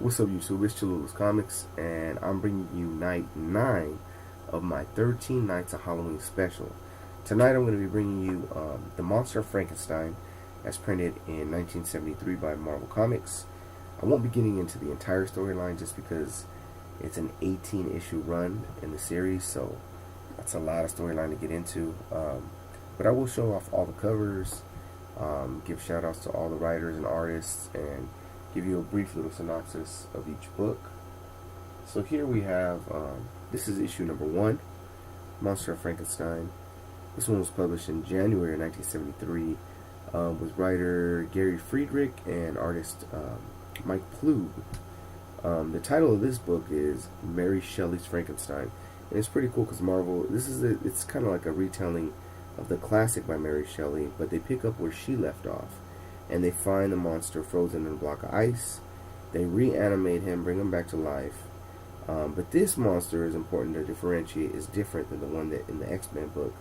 What's up, YouTube? It's Cholula's Comics, and I'm bringing you night 9 of my 13 Nights of Halloween special. Tonight I'm going to be bringing you The Monster of Frankenstein, as printed in 1973 by Marvel Comics. I won't be getting into the entire storyline just because it's an 18-issue run in the series, so that's a lot of storyline to get into. But I will show off all the covers, give shout-outs to all the writers and artists, and give you a brief little synopsis of each book. So here we have, this is issue number 1, Monster of Frankenstein. This one was published in January of 1973 with writer Gary Friedrich and artist Mike Plug. The title of this book is Mary Shelley's Frankenstein, and it's pretty cool because Marvel, it's kind of like a retelling of the classic by Mary Shelley, but they pick up where she left off. And they find the monster frozen in a block of ice. They reanimate him, bring him back to life. But this monster, is important to differentiate, is different than the one that in the X-Men book.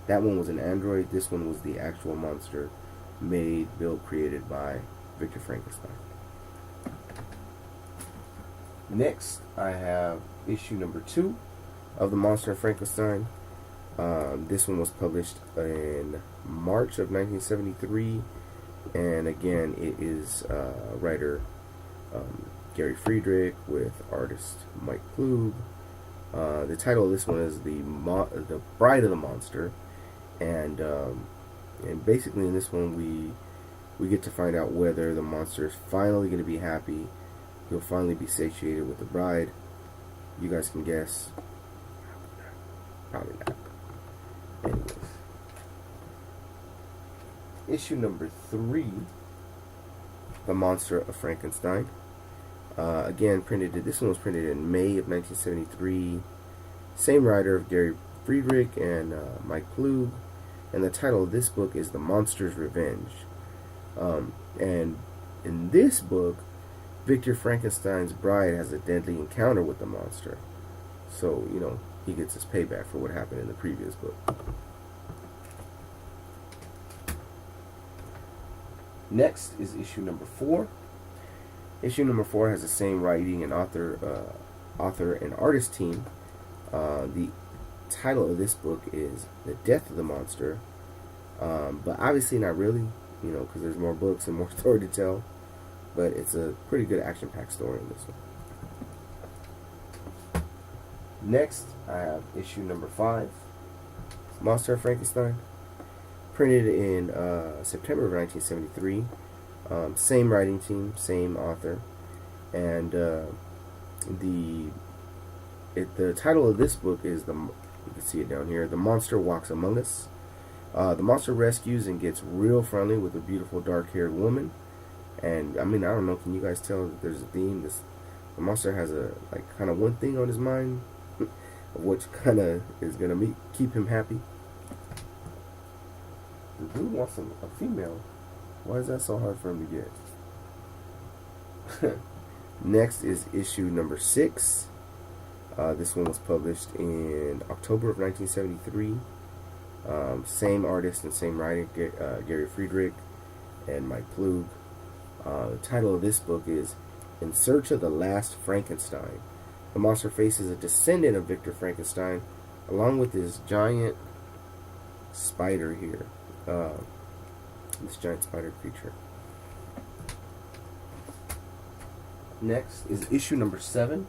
That one was an android. This one was the actual monster made, built, created by Victor Frankenstein. Next, I have issue number 2 of The Monster of Frankenstein. This one was published in March of 1973. And again, it is writer Gary Friedrich with artist Mike Plug. The title of this one is the Bride of the Monster, and basically in this one we get to find out whether the monster is finally going to be happy. He'll finally be satiated with the bride. You guys can guess. Probably not. Anyways. Issue number 3, The Monster of Frankenstein. Again, this one was printed in May of 1973. Same writer of Gary Friedrich and Mike Plug. And the title of this book is The Monster's Revenge. And in this book, Victor Frankenstein's bride has a deadly encounter with the monster. So, he gets his payback for what happened in the previous book. Next is issue number 4. Issue number 4 has the same writing and author and artist team. The title of this book is The Death of the Monster, but obviously not really, because there's more books and more story to tell. But it's a pretty good action-packed story in this one. Next, I have issue number 5, Monster of Frankenstein. Printed in September of 1973. Same writing team, same author, and the title of this book is you can see it down here. The Monster Walks Among Us. The monster rescues and gets real friendly with a beautiful dark-haired woman. And I don't know. Can you guys tell that there's a theme? The monster has a kind of one thing on his mind, of which kind of is gonna keep him happy. The dude wants a female. Why is that so hard for him to get? Next is issue number 6. This one was published in October of 1973. Same artist and same writer, Gary Friedrich and Mike Plug. The title of this book is In Search of the Last Frankenstein. The monster faces a descendant of Victor Frankenstein, along with his giant spider here. This giant spider creature. Next is issue number 7.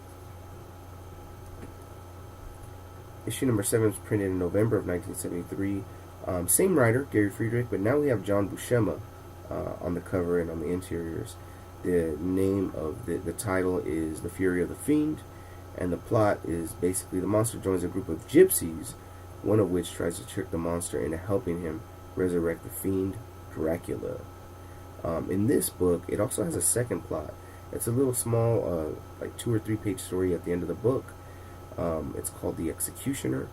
Issue number 7 was printed in November of 1973. Same writer, Gary Friedrich, but now we have John Buscema on the cover and on the interiors. The name of the title is The Fury of the Fiend, and the plot is basically the monster joins a group of gypsies, one of which tries to trick the monster into helping him resurrect the fiend Dracula. In this book, it also has a second plot. It's a little small, 2 or 3 page story at the end of the book. It's called The Executioner,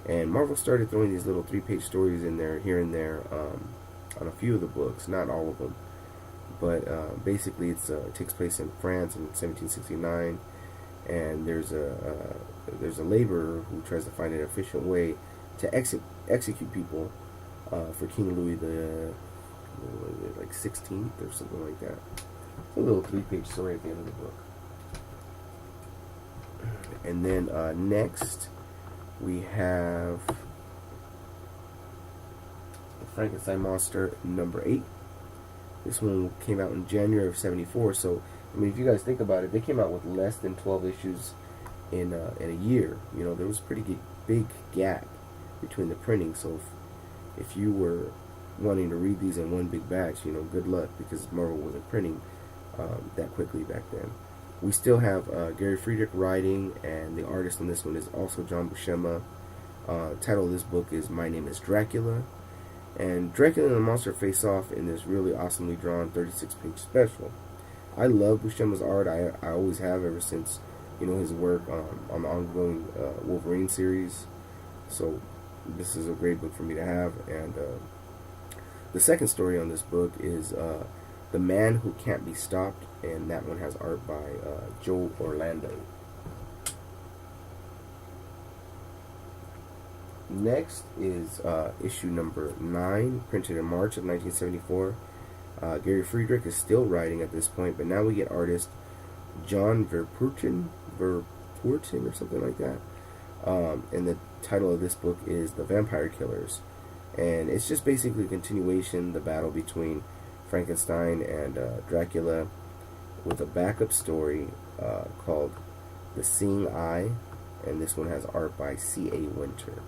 and Marvel started throwing these little 3 page stories in there, here and there, on a few of the books, not all of them. But basically, it takes place in France in 1769, and there's a laborer who tries to find an efficient way to execute people for King Louis the 16th or something like that. It's a little 3 page story at the end of the book. And then next we have the Frankenstein monster number 8. This one came out in January of '74. So I mean, if you guys think about it, they came out with less than 12 issues in a year. You know, there was a pretty big gap between the printing. So if you were wanting to read these in one big batch, you know, good luck, because Marvel wasn't printing that quickly back then. We still have Gary Friedrich writing, and the artist on this one is also John Buscema. Title of this book is My Name is Dracula. And Dracula and the monster face off in this really awesomely drawn 36-page special. I love Buscema's art. I always have, ever since, you know, his work on the ongoing Wolverine series. So this is a great book for me to have. And the second story on this book is The Man Who Can't Be Stopped, and that one has art by Joe Orlando. Next is issue number 9, printed in March of 1974. Gary Friedrich is still writing at this point, but now we get artist John Verpoorten or something like that. And the title of this book is The Vampire Killers. And it's just basically a continuation, the battle between Frankenstein and Dracula, with a backup story called The Seeing Eye, and this one has art by C.A. Winter.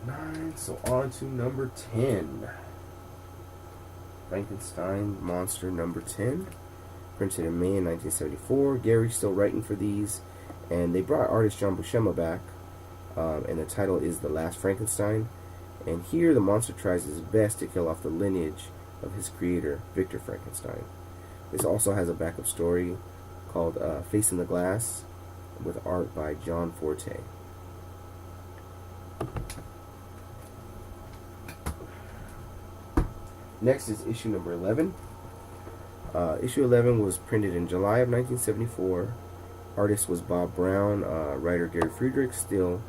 Number 9, so on to number 10. Frankenstein Monster number 10, printed in May 1974. Gary's still writing for these, and they brought artist John Buscema back, and the title is The Last Frankenstein. And here the monster tries his best to kill off the lineage of his creator, Victor Frankenstein. This also has a backup story called Face in the Glass, with art by John Forte. Next is issue number 11. Issue 11 was printed in July of 1974. Artist was Bob Brown, writer Gary Friedrich still.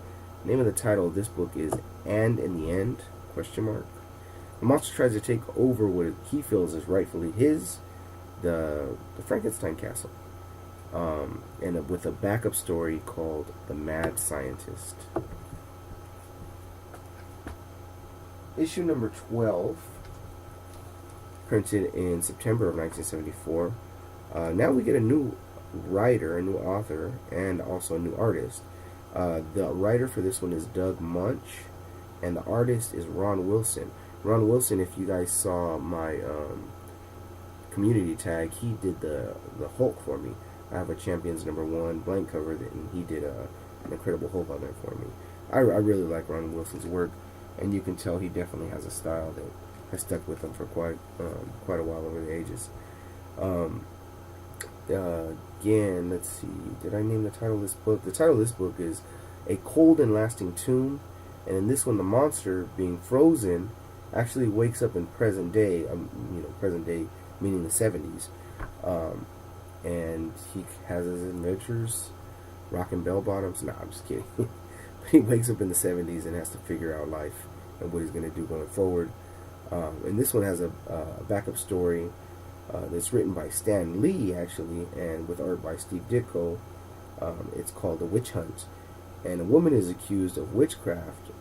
Name of the title of this book is And in the End, ? The monster tries to take over what he feels is rightfully his, the Frankenstein castle, and with a backup story called The Mad Scientist. Issue number 12, printed in September of 1974. Now we get a new writer, a new author, and also a new artist. The writer for this one is Doug Munch, and the artist is Ron Wilson. Ron Wilson, if you guys saw my community tag, he did the Hulk for me. I have a Champions number 1 blank cover, and he did an Incredible Hulk on there for me. I really like Ron Wilson's work, and you can tell he definitely has a style that has stuck with him for quite a while over the ages. Again, let's see, did I name the title of this book? The title of this book is A Cold and Lasting Tomb, and in this one the monster, being frozen, actually wakes up in present day, present day meaning the 70s, and he has his adventures rocking bell bottoms. Nah, I'm just kidding. But he wakes up in the 70s and has to figure out life and what he's going to do going forward. And this one has a backup story that's written by Stan Lee, actually, and with art by Steve Ditko. It's called The Witch Hunt. And a woman is accused of witchcraft.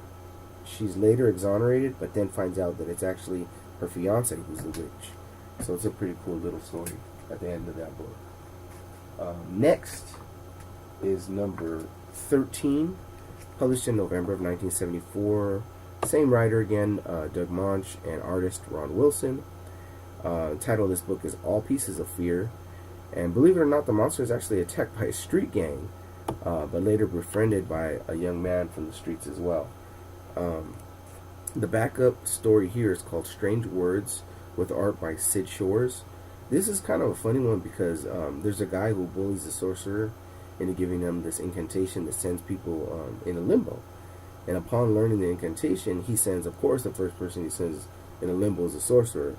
She's later exonerated, but then finds out that it's actually her fiance who's the witch. So it's a pretty cool little story at the end of that book. Next is number 13, published in November of 1974. Same writer again, Doug Munch, and artist Ron Wilson. The title of this book is All Pieces of Fear. And believe it or not, the monster is actually attacked by a street gang, but later befriended by a young man from the streets as well. The backup story here is called Strange Words, with art by Sid Shores. This is kind of a funny one because there's a guy who bullies the sorcerer into giving them this incantation that sends people in a limbo. And upon learning the incantation, he sends, of course, the first person he sends in a limbo is a sorcerer.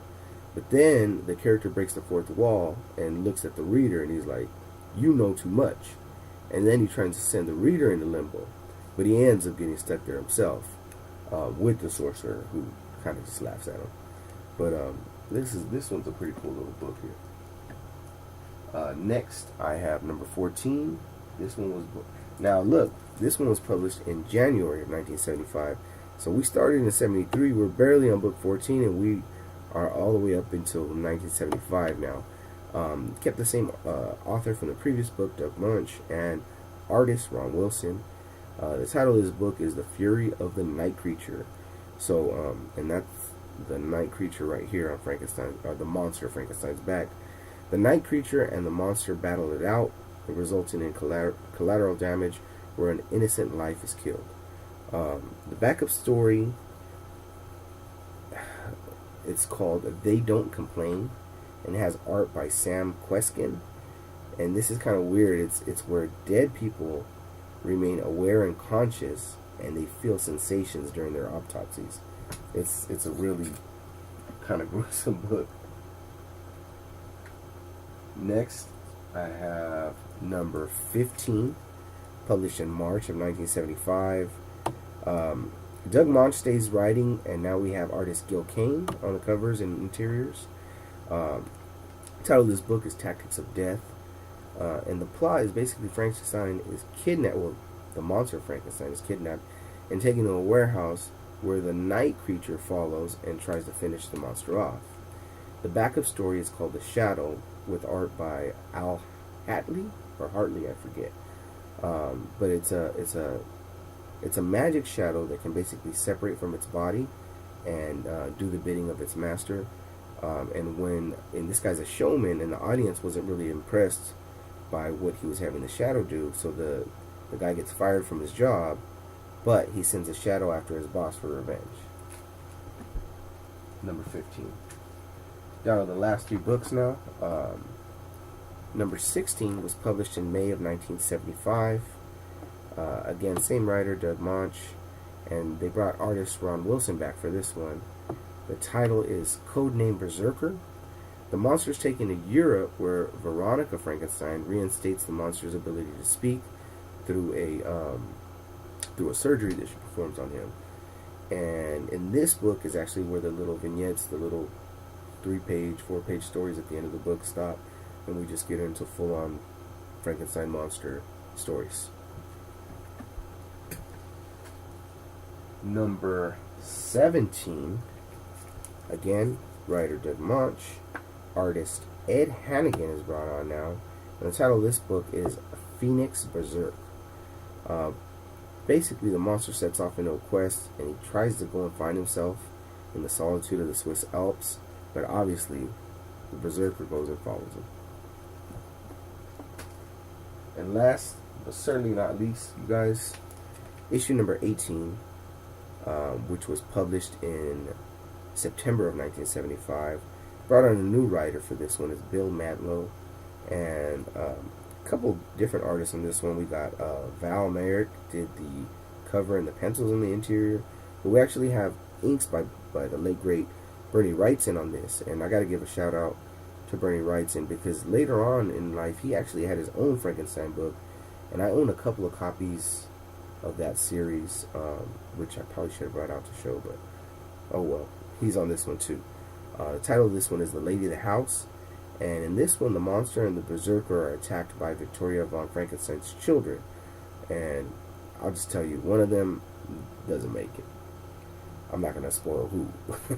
But then the character breaks the fourth wall and looks at the reader, and he's like, "You know too much." And then he tries to send the reader into limbo, but he ends up getting stuck there himself with the sorcerer, who kind of just laughs at him. But this one's a pretty cool little book Next, I have number 14. This one was, now look, this one was published in January of 1975. So we started in 73. We're barely on book 14, and we are all the way up until 1975 now. Kept the same author from the previous book, Doug Munch, and artist Ron Wilson. The title of this book is The Fury of the Night Creature. So, and that's the night creature right here on Frankenstein, or the monster Frankenstein's back. The night creature and the monster battle it out, resulting in collateral damage where an innocent life is killed. The backup story, it's called They Don't Complain, and it has art by Sam Queskin. And this is kind of weird. It's where dead people remain aware and conscious, and they feel sensations during their autopsies. It's a really kind of gruesome book. Next, I have number 15, published in March of 1975. Doug Munch stays writing, and now we have artist Gil Kane on the covers and interiors. The title of this book is Tactics of Death, and the plot is basically Frankenstein is kidnapped. Well, the monster Frankenstein is kidnapped and taken to a warehouse where the night creature follows and tries to finish the monster off. The backup story is called The Shadow, with art by Al Hartley, I forget. But it's a magic shadow that can basically separate from its body and do the bidding of its master. And this guy's a showman, and the audience wasn't really impressed by what he was having the shadow do, so the guy gets fired from his job, but he sends a shadow after his boss for revenge. Number 15. Down to the last three books now. Number 16 was published in May of 1975. Again, same writer, Doug Munch, and they brought artist Ron Wilson back for this one. The title is Codename Berserker. The monster is taken to Europe, where Veronica Frankenstein reinstates the monster's ability to speak through a surgery that she performs on him. And in this book is actually where the little vignettes, the little 3-page, 4-page stories at the end of the book stop, and we just get into full-on Frankenstein monster stories. Number 17, again, writer Doug Munch, artist Ed Hannigan is brought on now, and the title of this book is Phoenix Berserk. Basically, the monster sets off into a quest, and he tries to go and find himself in the solitude of the Swiss Alps, but obviously, the Berserker goes and follows him. And last, but certainly not least, you guys, issue number 18, which was published in September of 1975, brought on a new writer for this one. Is Bill Mantlo, and a couple different artists on this one. We got Val Merrick did the cover and the pencils in the interior, but we actually have inks by the late great Bernie Wrightson on this, and I got to give a shout out to Bernie Wrightson, because later on in life he actually had his own Frankenstein book, and I own a couple of copies of that series, which I probably should have brought out to show, but oh well, he's on this one too. The title of this one is The Lady of the House, and in this one the monster and the berserker are attacked by Victoria von Frankenstein's children, and I'll just tell you, one of them doesn't make it. I'm not going to spoil who.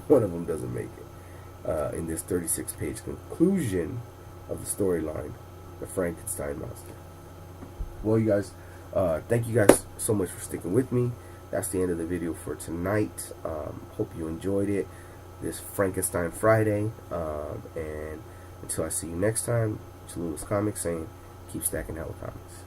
One of them doesn't make it. In this 36-page conclusion of the storyline, The Frankenstein Monster. Well, you guys, thank you guys so much for sticking with me. That's the end of the video for tonight. Hope you enjoyed it, this Frankenstein Friday. And until I see you next time, Cholula's Comics saying, keep stacking hella comics.